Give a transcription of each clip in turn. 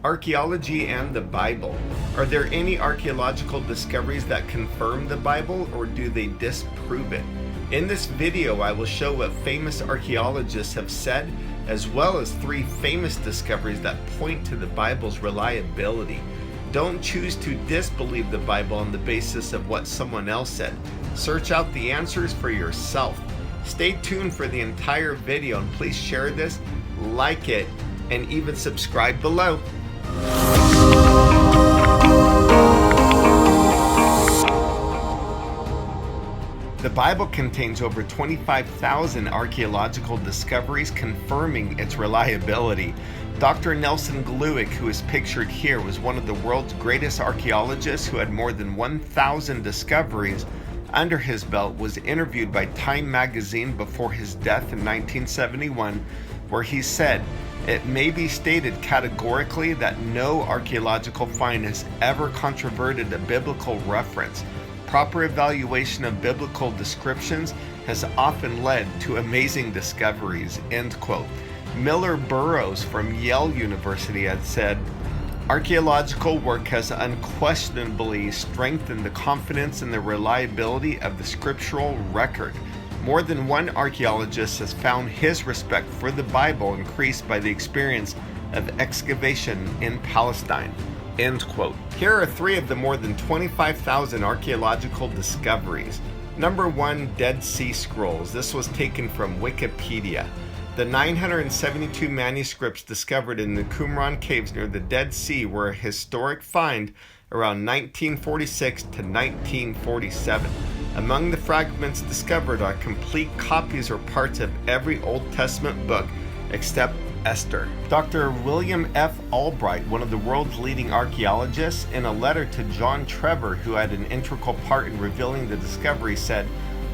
Archaeology and the Bible. Are there any archaeological discoveries that confirm the Bible, or do they disprove it? In this video, I will show what famous archaeologists have said, as well as 3 famous discoveries that point to the Bible's reliability. Don't choose to disbelieve the Bible on the basis of what someone else said. Search out the answers for yourself. Stay tuned for the entire video, and please share this, like it, and even subscribe below. The Bible contains over 25,000 archaeological discoveries confirming its reliability. Dr. Nelson Glueck, who is pictured here, was one of the world's greatest archaeologists who had more than 1,000 discoveries under his belt, was interviewed by Time magazine before his death in 1971, where he said, "It may be stated categorically that no archaeological find has ever controverted a biblical reference. Proper evaluation of biblical descriptions has often led to amazing discoveries." End quote. Miller Burrows from Yale University had said, "Archaeological work has unquestionably strengthened the confidence and the reliability of the scriptural record. More than one archaeologist has found his respect for the Bible increased by the experience of excavation in Palestine." End quote. Here are 3 of the more than 25,000 archaeological discoveries. Number 1, Dead Sea Scrolls. This was taken from Wikipedia. The 972 manuscripts discovered in the Qumran caves near the Dead Sea were a historic find around 1946 to 1947. Among the fragments discovered are complete copies or parts of every Old Testament book except Esther. Dr. William F. Albright, one of the world's leading archaeologists, in a letter to John Trevor, who had an integral part in revealing the discovery, said,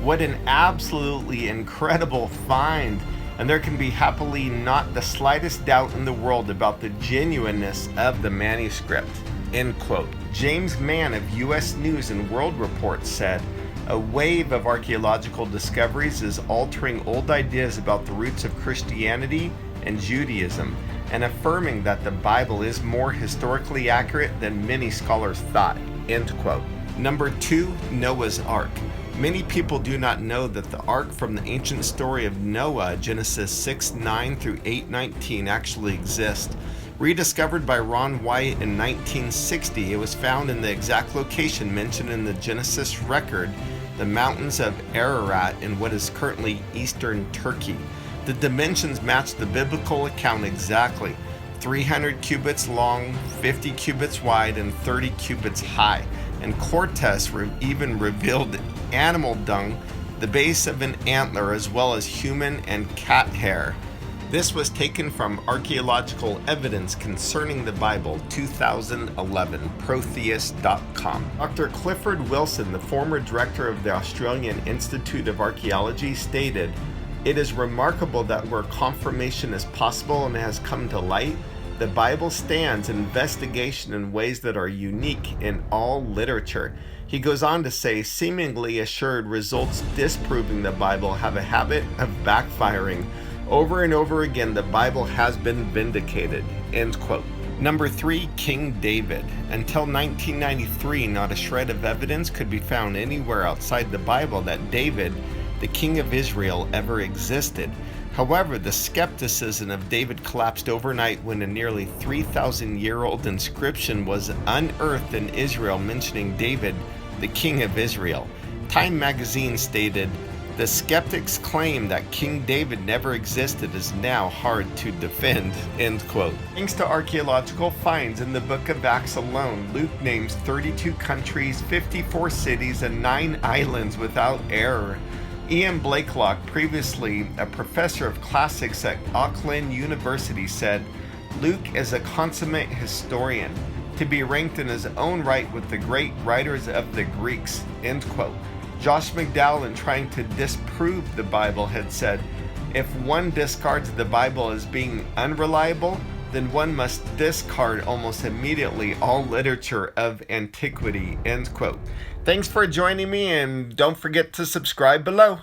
"What an absolutely incredible find, and there can be happily not the slightest doubt in the world about the genuineness of the manuscript." End quote. James Mann of U.S. News and World Report said, "A wave of archaeological discoveries is altering old ideas about the roots of Christianity and Judaism, and affirming that the Bible is more historically accurate than many scholars thought." End quote. Number 2, Noah's Ark. Many people do not know that the ark from the ancient story of Noah, Genesis 6:9 through 8:19, actually exists. Rediscovered by Ron Wyatt in 1960, it was found in the exact location mentioned in the Genesis record, the mountains of Ararat in what is currently eastern Turkey. The dimensions match the biblical account exactly: 300 cubits long, 50 cubits wide, and 30 cubits high. And core tests even revealed animal dung, the base of an antler, as well as human and cat hair. This was taken from Archaeological Evidence Concerning the Bible, 2011, protheist.com. Dr. Clifford Wilson, the former director of the Australian Institute of Archaeology, stated, "It is remarkable that where confirmation is possible and has come to light, the Bible stands investigation in ways that are unique in all literature." He goes on to say, "Seemingly assured results disproving the Bible have a habit of backfiring. Over and over again, the Bible has been vindicated." End quote. Number 3, King David. Until 1993, not a shred of evidence could be found anywhere outside the Bible that David, the king of Israel, ever existed. However, the skepticism of David collapsed overnight when a nearly 3,000-year-old inscription was unearthed in Israel mentioning David, the king of Israel. Time magazine stated, "The skeptics' claim that King David never existed is now hard to defend." End quote. Thanks to archaeological finds in the book of Acts alone, Luke names 32 countries, 54 cities, and 9 islands without error. Ian Blakelock, previously a professor of classics at Auckland University, said, "Luke is a consummate historian, to be ranked in his own right with the great writers of the Greeks." End quote. Josh McDowell, in trying to disprove the Bible, had said, "If one discards the Bible as being unreliable, then one must discard almost immediately all literature of antiquity." End quote. Thanks for joining me, and don't forget to subscribe below.